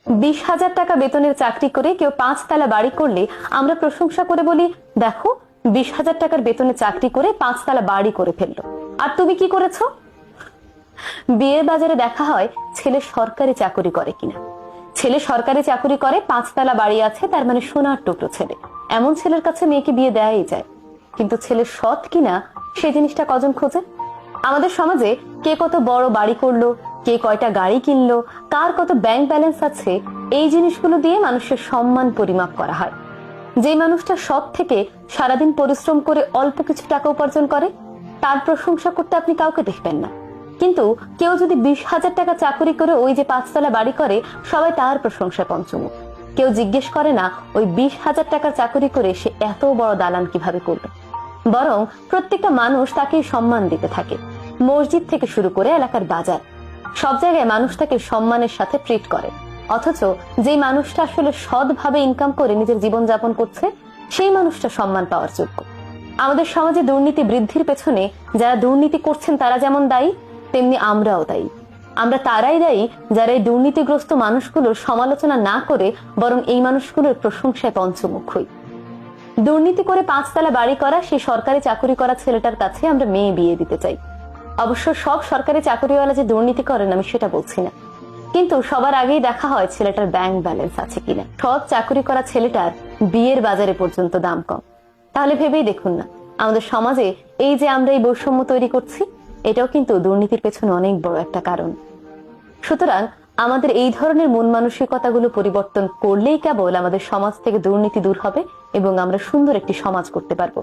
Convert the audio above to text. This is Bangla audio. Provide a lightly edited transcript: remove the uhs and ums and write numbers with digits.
20,000 টাকা বেতনের চাকরি করে কেউ 5 তলা বাড়ি করলে আমরা প্রশংসা করে বলি, দেখো 20,000 টাকার বেতনে চাকরি করে 5 তলা বাড়ি করে ফেললো। আর তুমি কি করেছো? বিয়ের বাজারে দেখা হয় ছেলে সরকারি চাকরি করে কিনা। ছেলে সরকারি চাকরি করে, 5 তলা বাড়ি আছে, তার মানে সোনার টুকরো ছেলে। এমন ছেলের কাছে মেয়েকে বিয়ে দেয়াই যায়। কিন্তু ছেলে সৎ কিনা সেই জিনিসটা কজন খোঁজে? আমাদের সমাজে কে কত বড় বাড়ি করলো, কে কয়টা গাড়ি কিনলো, কার কত ব্যাংক ব্যালেন্স আছে, এই জিনিসগুলো দিয়ে মানুষের সম্মান পরিমাপ করা হয়। যে মানুষটা সৎ থেকে সারাদিন পরিশ্রম করে অল্প কিছু টাকা উপার্জন করে, তার প্রশংসা করতে আপনি কাউকে দেখবেন না। কিন্তু কেউ যদি 20,000 টাকা চাকরি করে ওই যে 5 তলা বাড়ি করে, সবাই তার প্রশংসায় পঞ্চমুখ। কেউ জিজ্ঞেস করে না ওই 20,000 টাকা চাকরি করে সে এত বড় দালান কিভাবে করলো। বরং প্রত্যেকটা মানুষ তাকে সম্মান দিতে থাকে। মসজিদ থেকে শুরু করে এলাকার বাজার, সব জায়গায় মানুষ তাকে সম্মানের সাথে ট্রিট করে। অথচ যে মানুষটা আসলে সৎভাবে ইনকাম করে নিজের জীবন যাপন করছে, সেই মানুষটা সম্মান পাওয়ার যোগ্য। আমাদের সমাজে দুর্নীতি বৃদ্ধির পেছনে যারা দুর্নীতি করছেন তারা যেমন দায়ী, তেমনি আমরাও দায়ী। আমরা তারাই দায়ী যারা এই দুর্নীতিগ্রস্ত মানুষগুলোর সমালোচনা না করে বরং এই মানুষগুলোর প্রশংসায় পঞ্চমুখ হই। দুর্নীতি করে 5 তলা বাড়ি করা সেই সরকারি চাকরি করা ছেলেটার কাছে আমরা মেয়ে বিয়ে দিতে চাই। অবশ্য সব সরকারি চাকরিওয়ালা যে দুর্নীতি করেন আমি সেটা বলছি না, কিন্তু সবার আগেই দেখা হয় ছেলেটার ব্যাংক ব্যালেন্স আছে কিনা। সব চাকরি করা ছেলেটার বিয়ের বাজারে পর্যন্ত দাম কম। তাহলে ভেবেই দেখুন না, আমাদের সমাজে এই যে আমরা এই বৈষম্য তৈরি করছি, এটাও কিন্তু দুর্নীতির পেছনে অনেক বড় একটা কারণ। সুতরাং আমাদের এই ধরনের মন মানসিকতাগুলো পরিবর্তন করলেই কেবল আমাদের সমাজ থেকে দুর্নীতি দূর হবে এবং আমরা সুন্দর একটি সমাজ করতে পারবো।